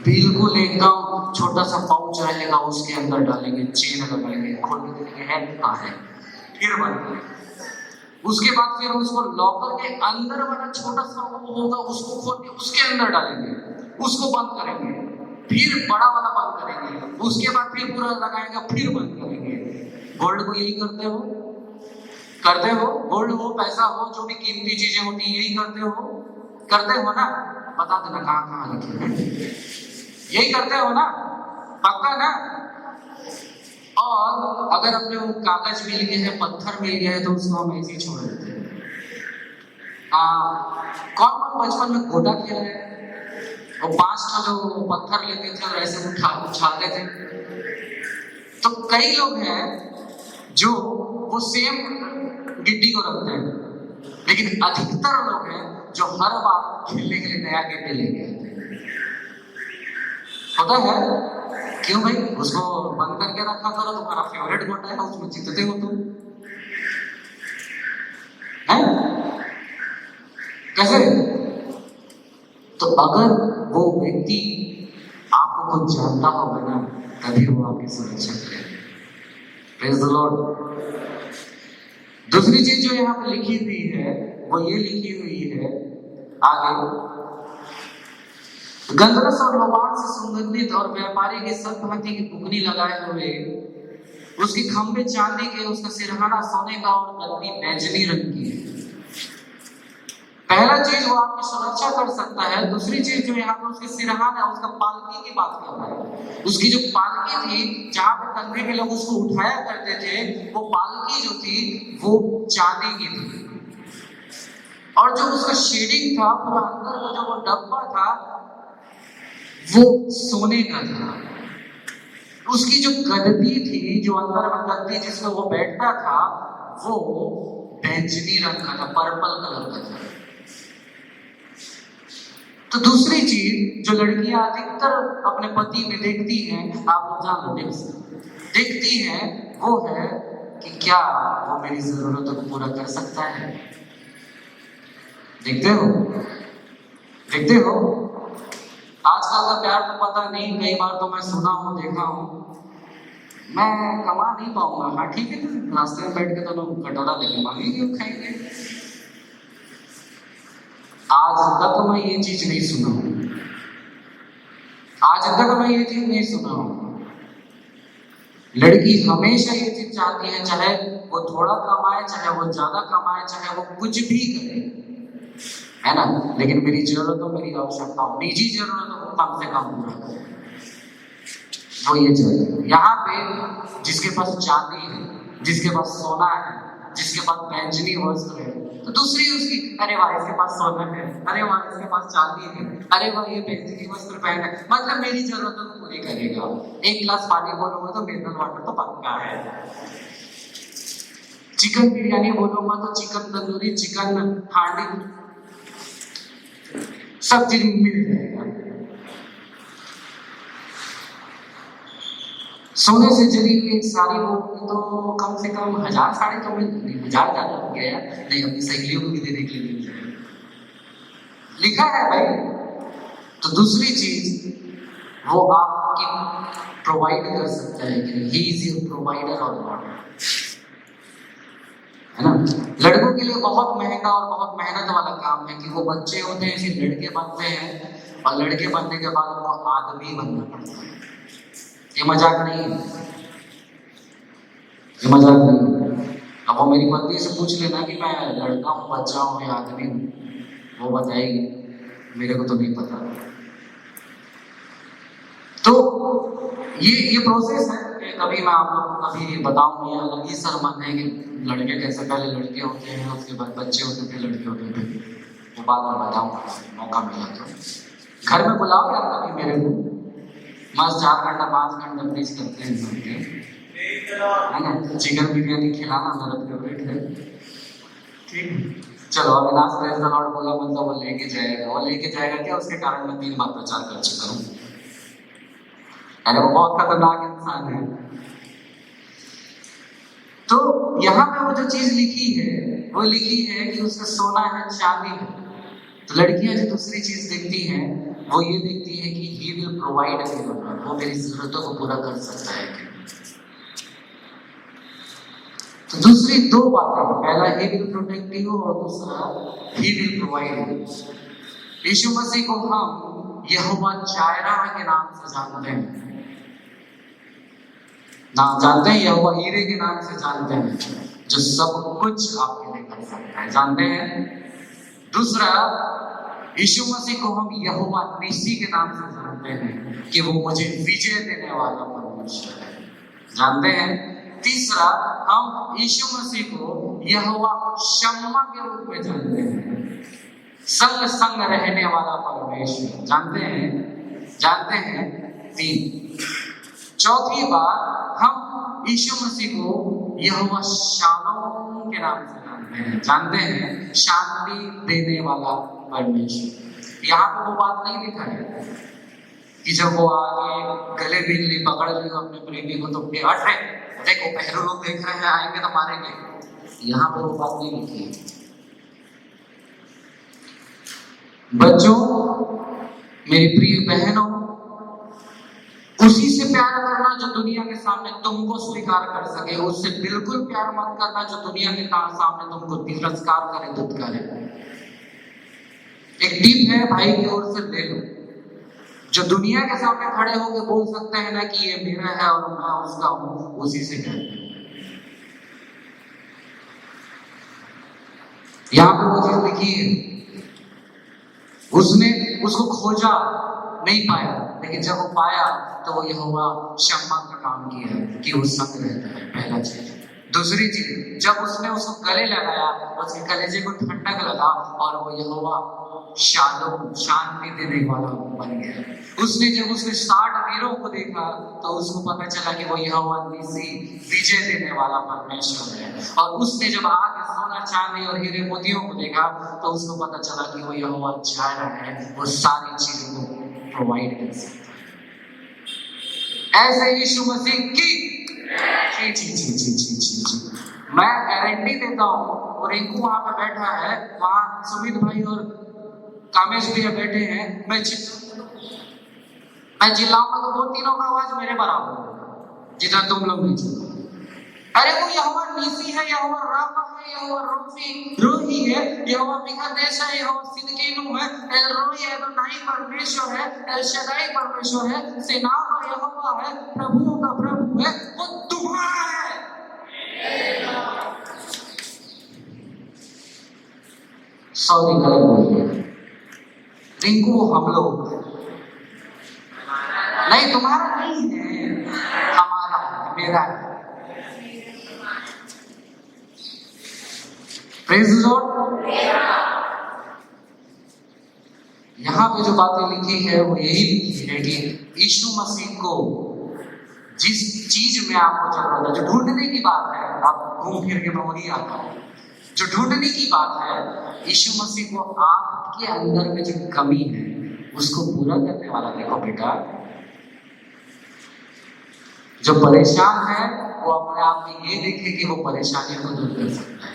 बिल्कुल एकदम छोटा सा पाउच रहेगा, उसके अंदर डालेंगे, चेन लगाएंगे, खोल के देखेंगे है कहाँ है, फिर बंद करेंगे। उसके बाद फिर उसको लॉकर के अंदर वाला छोटा सा वो होगा, उसको खोल के उसके अंदर डालेंगे, उसको बंद करेंगे, फिर बड़ा वाला बंद करेंगे, उसके बाद फिर पूरा लगाएंगे, फिर बंद करेंगे। गोल्ड को यही करते हो, करते हो? गोल्ड हो, पैसा हो, जो भी कीमती चीजें होती है यही करते हो ना? बता देना कहाँ कहाँ रखे, यही करते हो ना? पक्का ना? और अगर अपने वो कागज मिल गए हैं, पत्थर मिल गया है, तो उसको हम ऐसे ही छोड़ देते हैं। कौन बचपन में गोटा खेला है? वो 5 जो पत्थर लेते थे और ऐसे उछालते थे। तो कई लोग हैं जो वो सेम गिट्टी को रखते हैं, लेकिन अधिकतर लोग हैं जो हर बार खेलने के लिए नया गेट लेके आते हैं। होता है क्यों भाई? उसको बंद करके रखा करो, तुम्हारा फेवरेट गोटा है, उसमें जीतते हो तुम, है कैसे? तो अगर वो व्यक्ति आपको कुछ जानता होगा ना, तभी वो आपकी सुरक्षा करेगा। Praise the Lord. दूसरी चीज जो यहाँ पे लिखी हुई है वो ये लिखी हुई है आगे, गंधरस और लोबान से सुगंधित और व्यापारी की सब भांति की बुकनी लगाए हुए, उसकी खंभे चांदी के, उसका सिरहाना सोने का और गद्दी बैंगनी रंग की है। पहला चीज वो आपकी सुरक्षा कर सकता है। दूसरी चीज जो यहाँ पे उसकी सिरहाना, उसका पालकी की बात कर रहा है। उसकी जो पालकी थी, जहां पे कंधे पे लोग उसको उठाया करते थे, वो पालकी जो थी वो चांदी की थी। और जो उसका शेडिंग था पूरा अंदर का, जो वो डब्बा था वो सोने का था। उसकी जो गद्दी थी, जो अंदर में गद्दी जिसमें वो बैठता था, वो बैंगनी रंग का था, पर्पल कलर का था। तो दूसरी चीज जो लड़कियां अधिकतर अपने पति में देखती हैं, आप लोग जान लो, देखती हैं, वो है कि क्या वो मेरी जरूरतों को पूरा कर सकता है। देखते हो, देखते हो। आजकल का प्यार तो पता नहीं, कई बार तो मैं सुना हूं, देखा हूं, मैं कमा नहीं पाऊंगा, हाँ ठीक है ना, रास्ते में बैठ के तो लोग कटोरा लेके मांगेंगे और खाएंगे। आज तक मैं ये चीज नहीं सुना हूं, आज तक मैं ये चीज नहीं सुना हूं। लड़की हमेशा ये चीज चाहती है, चाहे वो थोड़ा कमाए, चाहे वो ज्यादा कमाए, चाहे वो कुछ भी करे, है ना, लेकिन मेरी जरूरतों, मेरी आवश्यकताओं, निजी जरूरतों को कम से कम पूरा करे, वो ये चाहती है। यहाँ पे जिसके पास चांदी है, जिसके पास सोना है, जिसके पास बैंगनी वस्त्र है, तो दूसरी उसकी, अरे वाह इसके पास सोना है, अरे वाह इसके पास चांदी है, अरे वाह ये बैंगनी वस्त्र पहना है, मतलब मेरी जरूरतों को पूरी करेगा। एक गिलास पानी बोलूंगा तो मिनरल वाटर तो पक्का है, चिकन बिरयानी बोलूंगा तो चिकन तंदूरी, चिकन हांडी, सब चीज मिल जाएगा। सोने से जरी हुई एक साड़ी बोलूंगी तो कम से कम 1000 साड़ी तो मिल, 1000 ज्यादा हो गया यार, नहीं अपनी सहेलियों को भी देने के लिए मिल जाए, लिखा है भाई। तो दूसरी चीज वो आपकी प्रोवाइड कर सकता है कि ही इज योर प्रोवाइडर और नॉट, है ना। लड़कों के लिए बहुत महंगा और बहुत मेहनत वाला काम है कि वो बच्चे होते हैं, फिर लड़के बनते हैं, और लड़के बनने के बाद उनको आदमी बनना पड़ता है। ये मजाक नहीं है, ये मजाक नहीं। अब वो मेरी पत्नी से पूछ लेना कि मैं लड़का हूँ, बच्चा हूँ या आदमी हूँ, वो बताएगी, मेरे को तो नहीं पता। तो ये प्रोसेस है कि कभी मैं आप लोगों को कभी बताऊंगा, ये अलग ही सरमन है कि लड़के कैसे पहले लड़के होते हैं, उसके बाद बच्चे होते थे, लड़के होते थे, वो बात मैं बताऊंगा मौका मिला तो। घर में बुलाओ यार कभी मेरे को, मस्त 4 घंटा 5 घंटा प्लीज करते हैं, है ना, चिकन बिरयानी खिलाना मेरा फेवरेट है, ठीक। चलो अविनाश प्रेज द लॉर्ड बोला, मतलब वो लेके जाएगा, वो लेके जाएगा क्या, उसके कारण मैं 3 बार प्रचार कर चुका हूँ, अरे वो बहुत खतरनाक इंसान है। तो यहाँ पे वो जो चीज लिखी है, वो लिखी है कि उसका सोना है, चांदी है। तो लड़कियां जो दूसरी चीज देखती हैं, वो ये देखती है कि ही विल प्रोवाइड, वो मेरी जरूरतों को पूरा कर सकता है। तो दूसरी 2 बातें, पहला ही विल प्रोटेक्ट यू और दूसरा ही विल प्रोवाइड यू। यीशु मसीह को हम यहोवा जायरा के नाम से जानते हैं, नाम जानते हैं, यहोवा हीरे के नाम से जानते हैं, जो सब कुछ आपके लिए कर सकता है, जानते हैं। दूसरा, यीशु मसीह को हम यहोवा निसी के नाम से जानते हैं कि वो मुझे विजय देने वाला परमेश्वर है, जानते हैं। तीसरा, हम यीशु मसीह को यहोवा शम्मा के रूप में जानते हैं, संग संग रहने वाला परमेश्वर, जानते हैं। 3, चौथी बात, हम यीशु मसीह को यहोवा शालोम के नाम से जानते हैं, शांति देने वाला परमेश्वर। यहाँ पे वो बात नहीं लिखा है कि जब वो आगे गले मिल ली, पकड़ ली अपने प्रेमी को, तो हट रहे, देखो पहले लोग देख रहे हैं, आएंगे तो मारेंगे। यहाँ पे वो बात नहीं लिखी है। बच्चों, मेरी प्रिय बहनों, उसी से प्यार करना जो दुनिया के सामने तुमको स्वीकार कर सके। उससे बिल्कुल प्यार मत करना जो दुनिया के सामने तुमको तिरस्कार करे, दुत्कारे। एक टिप है भाई की ओर से ले लो। जो दुनिया के सामने खड़े होकर बोल सकते हैं ना कि ये मेरा है और मैं उसका हूं, उसी से कहते हैं। यहां पे वो चीज लिखी है, उसने उसको खोजा, नहीं पाया, लेकिन जब वो पाया तो वो यहोवा शम्मा का काम किया कि वो संग रहता है। पहला चीज। दूसरी चीज, जब उसने उसको गले लगाया, उसके कलेजे को ठंडक लगा और वो यहोवा शालोम, शांति देने वाला बन गया। जब उसने 60 वीरों को देखा तो उसको पता चला कि वो यहोवा निसी, विजय देने वाला परमेश्वर है। और उसने जब आगे सोना चांदी और हीरे मोतियों को देखा तो उसको पता चला कि वो यहोवा जायरा है, वो सारी चीजों को प्रोवाइड कर सकता है। ऐसे यीशु मसीह की मैं गारंटी देता हूँ। और रिंकू वहां पे बैठा है, वहां सुमित भाई और कामेश भैया बैठे हैं। मैं चिल्लाऊंगा तो वो तीनों का आवाज मेरे बराबर है, जितना तुम लोग नहीं चिल्लाओ। अरे वो यहोवा नीसी है, यहोवा राफा है, यहोवा रोही है, यहोवा मिकादेश है, यहोवा सिदकीनु है, एल रोही है, एडोनाई परमेश्वर है, एल शदाई परमेश्वर है, सेनाओं का यहोवा है, प्रभुओं का प्रभु है, वो तुम्हारा है। सॉरी गलत बोल दिया। रिंकू हम लोग नहीं, तुम्हारा नहीं है, हमारा है, मेरा है। Praise the Lord. यहाँ पे जो बातें लिखी है वो यही लिखी है कि यीशु मसीह को जिस चीज में आपको जरूरत है, जो ढूंढने की बात है, आप घूम फिर के मैं वही आता हूँ, जो ढूंढने की बात है, यीशु मसीह को आपके अंदर में जो कमी है उसको पूरा करने वाला। देखो बेटा, जो परेशान है वो अपने आप में ये देखे कि वो परेशानी को दूर कर सकता है।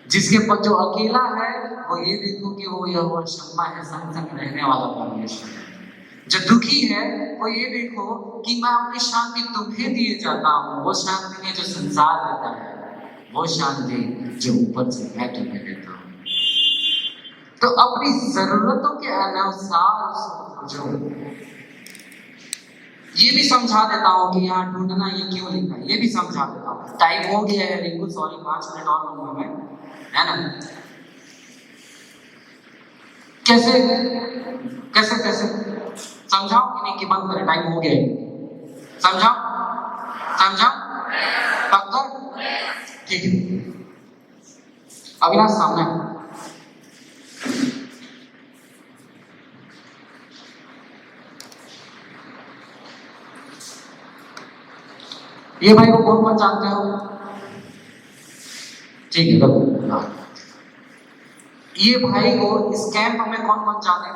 जिसके पर जो अकेला है वो ये देखो कि वो यहोवा शम्मा है, संग संग रहने वाला परमेश्वर है। जो दुखी है वो ये देखो कि मैं अपनी शांति तुम्हें दिए जाता हूँ। वो शांति नहीं जो संसार देता है, वो शांति जो ऊपर से मैं तुम्हें देता हूँ। तो अपनी जरूरतों के अनुसार उसको खोजो। ये भी समझा देता हूँ कि यहाँ ढूंढना ये क्यों लिखा है, ये भी समझा देता हूँ। टाइम हो गया है रिंकू, सॉरी, 5 मिनट और लूंगा मैं, है ना। कैसे कैसे कैसे समझाओ कि नहीं कि बंद करें, टाइम हो गया है। समझाओ पक्का, ठीक है। अविनाश सामने। ये भाई को कौन कौन जानते हो? ठीक है, रखो। ये भाई को इस कैंप में कौन कौन जाने,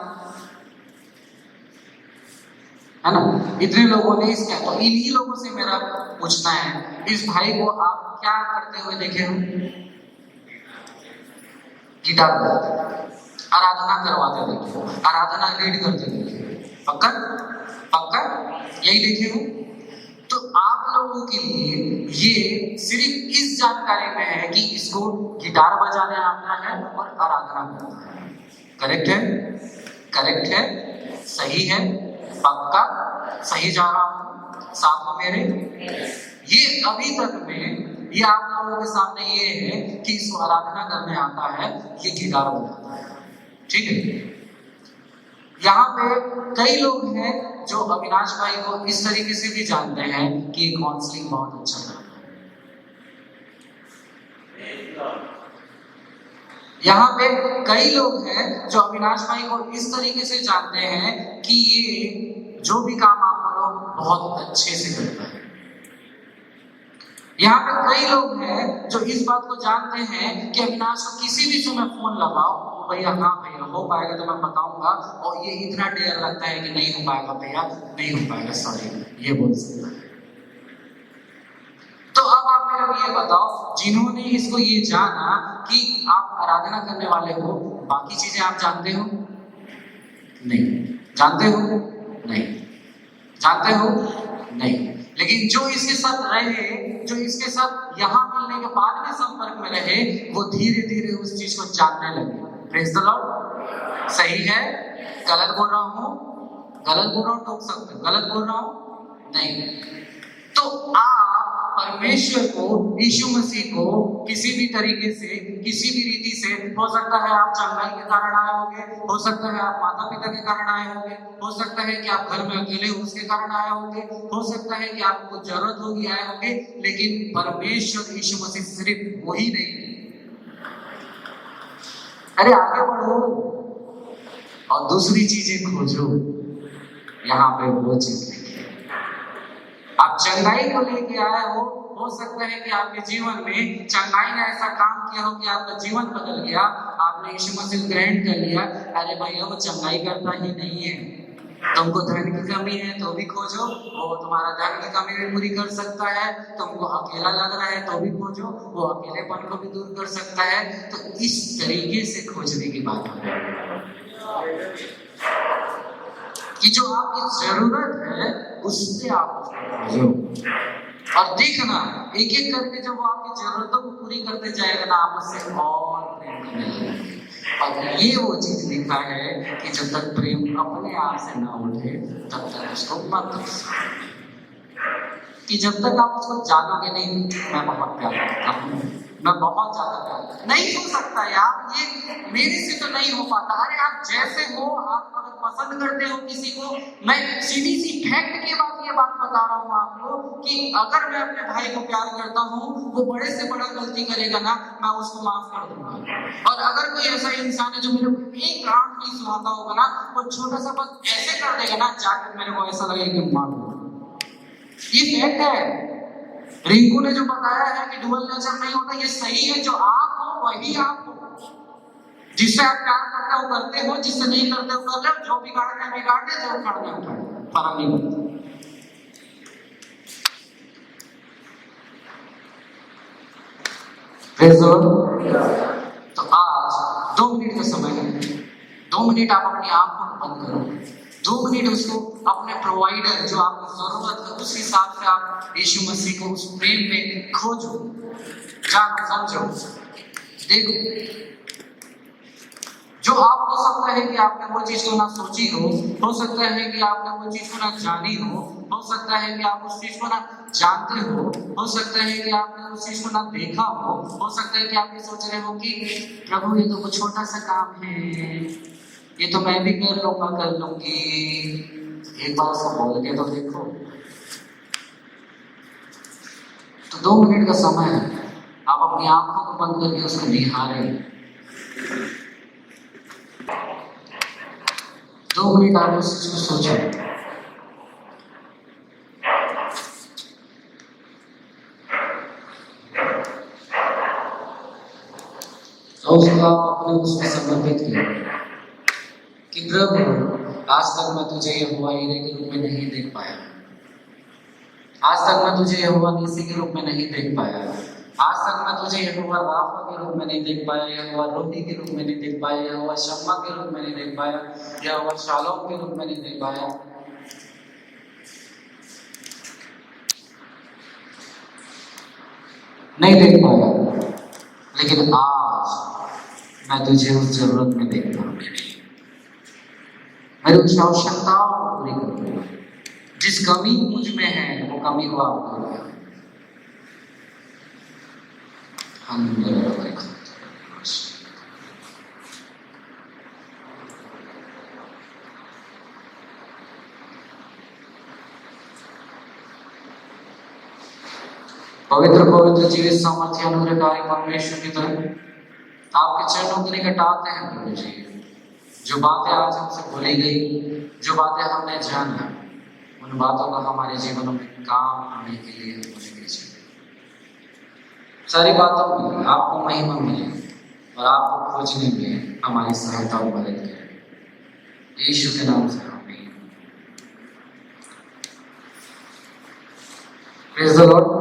है ना? इतने लोगों ने इस कैंप, तो इन्हीं लोगों से मेरा पूछना है, इस भाई को आप क्या करते हुए देखे हो? गिटार बजाते, आराधना करवाते देखे हो, आराधना लीड करते देखे हो, पक्का यही देखे हो। तो आप लोगों के लिए ये सिर्फ इस जानकारी में है कि इसको गिटार बजाने आता है और आराधना करता है। करेक्ट है, सही है, पक्का सही जा रहा हूं साथ में मेरे। ये अभी तक में ये आप लोगों के सामने ये है कि इसको आराधना करने आता है, ये गिटार बजाता है, ठीक है। यहाँ पे कई लोग हैं जो अविनाश भाई को इस तरीके से भी जानते हैं कि काउंसलिंग बहुत अच्छा करता है। यहाँ पे कई लोग हैं जो अविनाश भाई को इस तरीके से जानते हैं कि ये जो भी काम आप करो बहुत अच्छे से करता है। यहाँ पे कई लोग हैं जो इस बात को जानते हैं कि अविनाश को किसी भी समय फोन लगाओ, भैया हाँ भैया हो पाएगा तो मैं बताऊंगा, और ये इतना डेयर लगता है कि नहीं हो पाएगा भैया, नहीं हो पाएगा, सॉरी, ये बोल सकता है। तो अब आप मेरे को ये बताओ, जिन्होंने इसको ये जाना कि आप आराधना करने वाले हो, बाकी चीजें आप जानते हो? नहीं जानते हो? नहीं जानते हो? नहीं। लेकिन जो इसके साथ रहे, जो इसके साथ यहाँ मिलने के बाद में संपर्क में रहे, वो धीरे धीरे उस चीज को जानने लगे। Praise the Lord. सही है? गलत बोल रहा हूँ? गलत बोल रहा हूँ टोक सकते हो, गलत बोल रहा हूँ? नहीं। तो आप परमेश्वर को, यीशु मसीह को किसी भी तरीके से, किसी भी रीति से, हो सकता है आप चंगाई के कारण आए होंगे, हो सकता है आप माता पिता के कारण आए होंगे, हो सकता है कि आप घर में अकेले हो उसके कारण आए होंगे, हो सकता है कि आपको जरूरत होगी आए होंगे, लेकिन परमेश्वर यीशु मसीह सिर्फ वही नहीं। अरे आगे बढ़ो और दूसरी चीजें खोजो। यहाँ पे वो चीज आप चंगाई को लेके आए हो सकता है कि आपके जीवन में चंगाई ने ऐसा काम किया हो कि आपका जीवन बदल गया, आपने यीशु मसीह ग्रहण कर लिया। अरे भैया वो चंगाई करता ही नहीं है। तुमको धन की कमी है तो भी खोजो, वो तुम्हारा धन की कमी भी पूरी कर सकता है। तुमको अकेला लग रहा है तो भी खोजो, वो अकेलेपन को भी दूर कर सकता है। तो इस तरीके से खोजने की बात हो रही है कि जो आपकी जरूरत है उससे आप उसको खोजो, और देखना एक एक करके जब वो आपकी जरूरतों को पूरी करते जाएगा ना, आप उससे और प्रेम करने लगेंगे। और ये वो चीज लिखा है कि जब तक प्रेम अपने आप से ना उठे तब तक उसको मत करो, कि जब तक आप उसको जानोगे नहीं मैं बहुत प्यार करता हूँ, मैं बहुत ज्यादा प्यार, नहीं हो सकता यार, ये मेरे से तो नहीं हो पाता। अरे आप जैसे हो, आप अगर पसंद करते हो किसी को, मैं सीधी सी फैक्ट के बाद ये बात बता रहा हूँ आपको कि अगर मैं अपने भाई को प्यार करता हूँ, वो बड़े से बड़ा गलती करेगा ना, मैं उसको माफ कर दूंगा। और अगर कोई ऐसा इंसान है जो मेरे को एक राउंड नहीं सुनाता होगा ना, वो छोटा सा बस ऐसे कर देगा ना, जाकर मेरे को ऐसा लगेगा कि मार दूंगा। ये फैक्ट है। रिंकू ने जो बताया है कि डुअल नेचर नहीं होता, ये सही है। जो आप हो वही आप हो। जिससे आप प्यार करते हो करते हो, जिससे नहीं करते हो कर लो, जो बिगाड़ना है बिगाड़ दे, जो उखाड़ना है उखाड़ दे, फर्क नहीं पड़ता। तो आज 2 मिनट का समय है, 2 मिनट आप अपनी आंखों को बंद करो, 2 मिनट उसको अपने प्रोवाइडर जो आपको जरूरत है उस हिसाब से आप यीशु मसीह को उस प्रेम में खोजो, जानो, समझो, देखो। जो आप हो सकता है कि आपने वो चीज को ना सोची हो सकता है कि आपने वो चीज को ना जानी हो सकता है कि आप उस चीज को ना जानते हो सकता है कि आपने उस चीज को ना देखा हो सकता है कि आप ये सोच रहे हो कि प्रभु ये तो कुछ छोटा सा काम है, ये तो मैं भी कर लूंगा, कर लूंगी। एक बार उसको बोल के तो देखो। तो 2 मिनट का समय है, आप अपनी आंखों को बंद करके उसको निहारें। 2 मिनट आप उस चीज को सोचो। तो उसको आप अपने उसमें समर्पित किया कि प्रभु आज तक मैं तुझे यहोवा यीरे के रूप में नहीं देख पाया, आज तक मैं तुझे यहोवा नीसी के रूप में नहीं देख पाया, आज तक मैं तुझे यहोवा राफा के रूप में नहीं देख पाया, यहोवा रोही के रूप में नहीं देख पाया, यहोवा शम्मा के रूप में नहीं देख पाया, यहोवा शालोम के रूप में नहीं देख पाया। नहीं देख पाया, लेकिन आज मैं तुझे उस जरूरत में देख पाऊंगी, मेरी उस आवश्यकताओं को पूरी करूंगा, जिस कमी मुझ में है वो कमी को आप करोगे। पवित्र पवित्र जीवित सामर्थ्य अनुग्रहकारी परमेश्वर की तरफ आपके चरणों के निकट आते हैं प्रभु जी। जो बातें आज हमसे बोली गई, जो बातें हमने जाना, उन बातों का हमारे जीवनों में काम होने के लिए मुझे दीजिए। सारी बातों में आपको महिमा मिले और आपको खोजने में हमारी सहायता और मदद करें। यीशु के नाम से आमीन। Praise the Lord.